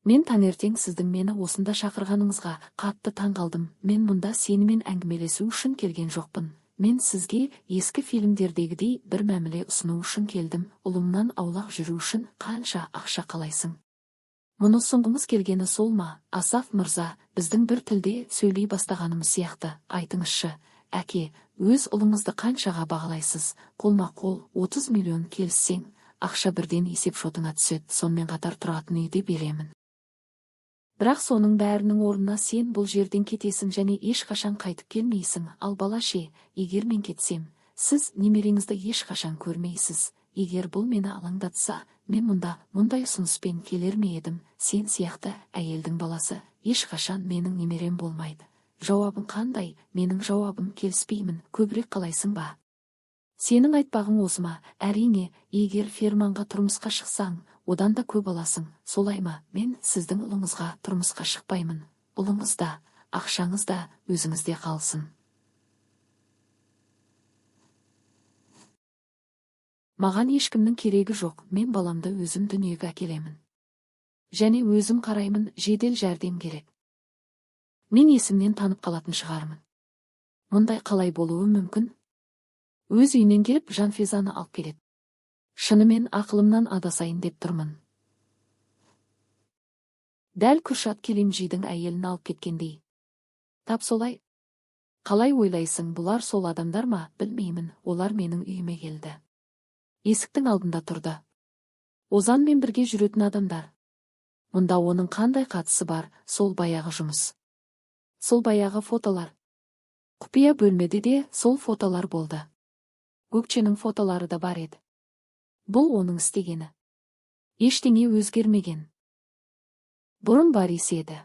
Мен таңертең сіздің мені осында шақырғаныңызға қатты таң қалдым. Мен мұнда сенімен әңгімелесу үшін келген жоқпын. Мен сізге ескі фильмдердегідей бір мәміле ұсыну үшін келдім. Ұлымнан аулақ жүру үшін қанша ақша қалайсың? Мұны ұсынғыңыз келгені сол ма? Асаф мырза, біздің бір тілде сөйлей бастағанымыз сияқты. Айтыңызшы, әке, өз ұлыңызды қаншаға бағалайсыз? Қолма-қол 30 миллион келіссең, ақша бірден есеп шотыңа түседі. Сонымен қатар тұратын үйді беремін. Бірақ соның бәрінің орнына сен бұл жерден кетесің және ешқашан қайтып келмейсің. Ал балаша, егер мен кетсем, сіз немереңізді ешқашан көрмейсіз. Егер бұл мені алаңдатса, мен мұндай ұсыныспен келер ме едім? Сен сияқты әйелдің баласы ешқашан менің немерем болмайды. Жауабың қандай? Менің жауабым келіспеймін. Көбірек қалайсың ба? Сенің айтпағың осы ма? Әрине, егер ферманға тұрмысқа шықсаң, одан да көп аласың. Солай ма? Мен сіздің ұлыңызға тұрмысқа шықпаймын. Ұлыңыз да, ақшаңыз да өзіңізде қалсын. Маған ешкімнің керегі жоқ. Мен баламды өзім дүниеге әкелемін. Және өзім қараймын, жедел жәрдем керек. Мен есімнен танып қалатын шығармын. Мұндай қалай болуы мүмкін? Өз үйінен келіп Жанфезаны алып келеді. Шынымен ақылымнан адасайын деп тұрмын. Дәл Күршат Келемжидің әйелін алып кеткендей. Тап солай. Қалай ойлайсың, бұлар сол адамдар ма? Білмеймін, олар менің үйіме келді. Есіктің алдында тұрды. Озанмен бірге жүретін адамдар. Мұнда оның қандай қатысы бар? Сол баяғы жұмыс. Сол баяғы фотолар. Құпия бөлмеде де сол фотолар болды. Көкченің фотолары да бар еді. Бұл оның істегені. Ештеңе өзгермеген. Бұрын Борис еді.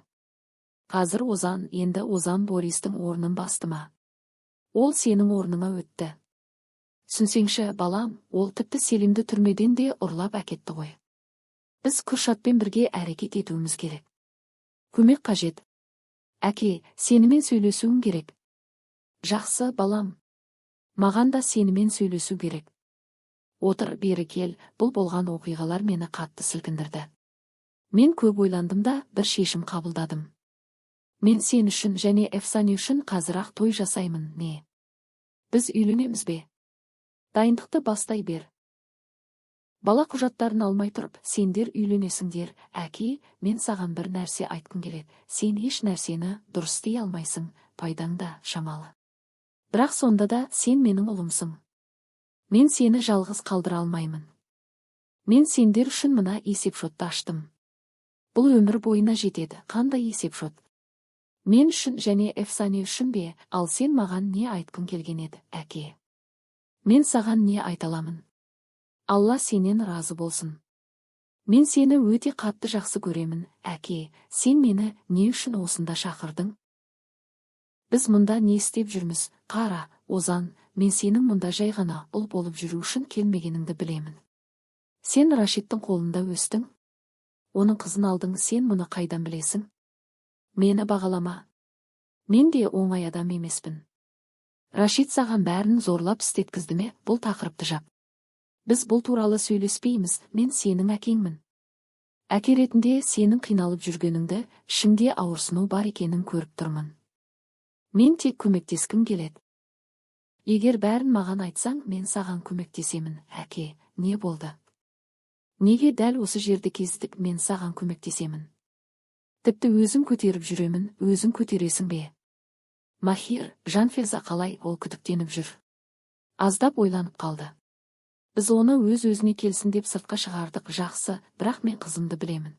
Қазір Озан, енді Озан Бористің орнын басты ма? Ол сенің орныңа өтті. Түсінсеңші, балам, ол тіпті Селимді түрмеден де ұрлап әкетті ғой. Біз Күршатпен бірге әрекет етуіміз керек. Көмек қажет. Әке, сенімен сөйлесуім керек. Жақсы, балам. Маған да сенімен сөйлесу керек. Отыр, бері кел, бұл болған оқиғалар мені қатты сілкіндірді. Мен көп ойландым да бір шешім қабылдадым. Мен сен үшін және Эфсани үшін қазір-ақ той жасаймын, не? Біз үйленеміз бе? Дайындықты бастай бер. Бала құжаттарын алмай тұрып, сендер үйленесіңдер. Әке, мен саған бір нәрсе айтқым келеді. Сен еш нәрсені дұрыс істей алмайсың, пайдаң да шамалы. Бірақ сонда да сен менің ұлымсың. Мен сені жалғыз қалдыра алмаймын. Мен сендер үшін мына есепшотты аштым. Бұл өмір бойына жетеді. Қандай есепшот? Мен үшін және Эфсани үшін бе? Ал сен маған не айтқың келген еді, әке? Мен саған не айта аламын? Алла сенен разы болсын. Мен сені өте қатты жақсы көремін, әке. Сен мені не үшін осында шақырдың? Біз мұнда не істеп жүрміз? Қара, Озан, мен сенің мұнда жай ғана ұл болып жүру үшін келмегеніңді білемін. Сен Рашидтің қолында өстің. Оның қызын алдың, сен мұны қайдан білесің? Мені бағалама. Мен де оңай адам емеспін. Рашид саған бәрін зорлап істеткізді ме? Бұл тақырыпты жап. Біз бұл туралы сөйлеспейміз, мен сенің әкеңмін. Әке ретінде сенің қиналып жүргеніңді, ішіңде ауырсыну бар екенін көріп тұрмын. Мен тек көмектескім келеді. Егер бәрін маған айтсаң, мен саған көмектесемін, әке. Не болды? Неге дәл осы жерде кездік? Мен саған көмектесемін. Тіпті өзім көтеріп жүремін, өзің көтересің бе? Махир, Жанфеза қалай? Ол күдіктеніп жүр. Аздап ойланып қалды. Біз оны өз-өзіне келсін деп сыртқа шығардық. Жақсы, бірақ мен қызымды білемін.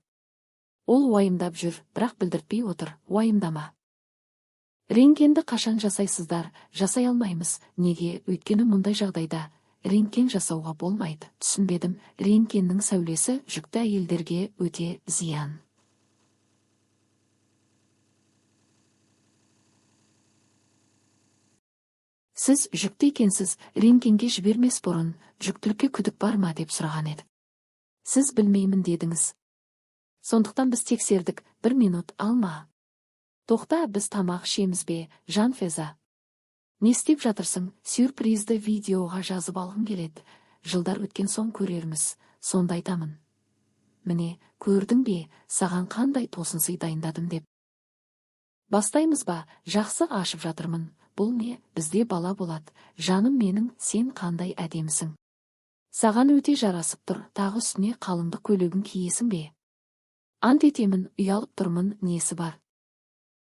Ол уайымдап жүр, бірақ білдіртпей отыр. Уайымдама. Рентгенді қашан жасайсыздар? Жасай алмаймыз. Неге? Өйткені мұндай жағдайда рентген жасауға болмайды. Түсінбедім. Рентгеннің сәулесі жүкті әйелдерге өте зиян. Сіз жүкті екенсіз, рентгенге жібермес бұрын жүктілікке күдік бар ма деп сұраған еді. Сіз білмеймін дедіңіз. Сондықтан біз тексердік. 1 минут алма. Тоқта, біз тамақ ішеміз бе, Жанфеза? Не істеп жатырсың? Сюрпризді видеоға жазып алғым келеді. Жылдар өткен соң көрерміз. Сонда айтамын. міне, көрдің бе, саған қандай тосын сый дайындадым деп. Бастаймыз ба? Жақсы, ашып жатырмын. Бұл не? Бізде бала болады. Жаным менің, сен қандай әдемісің. Саған өте жарасып тұр. Тағы үстіне қалыңдық көйлегін киесің бе? Ант етемін, ұялып тұрмын, несі бар?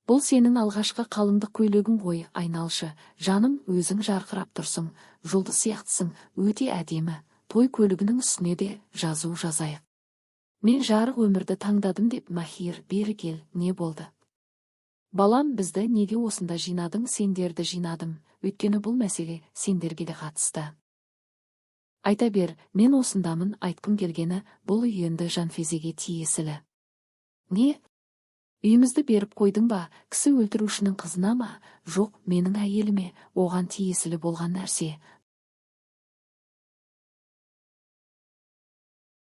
Бұл сенің алғашқы қалыңдық көйлегің ғой, айналшы. Жаным, өзің жарқырап тұрсың, жұлдыз сияқтысың, өте әдемі. Той көлігінің үстіне де жазу жазайық. Мен жарық өмірді таңдадым деп. Махир, бері кел, не болды? Балам, бізді неге осында жинадың? Сендерді жинадым, өйткені бұл мәселе сендерге де қатысты. Айта бер, мен осындамын. Айтқым келгені, бұл үй енді Жанфезеге тиесілі. Не? Үйімізді беріп қойдың ба? Кісі өлтірушінің қызына ма? Жоқ, менің әйеліме, оған тиесілі болған нәрсе.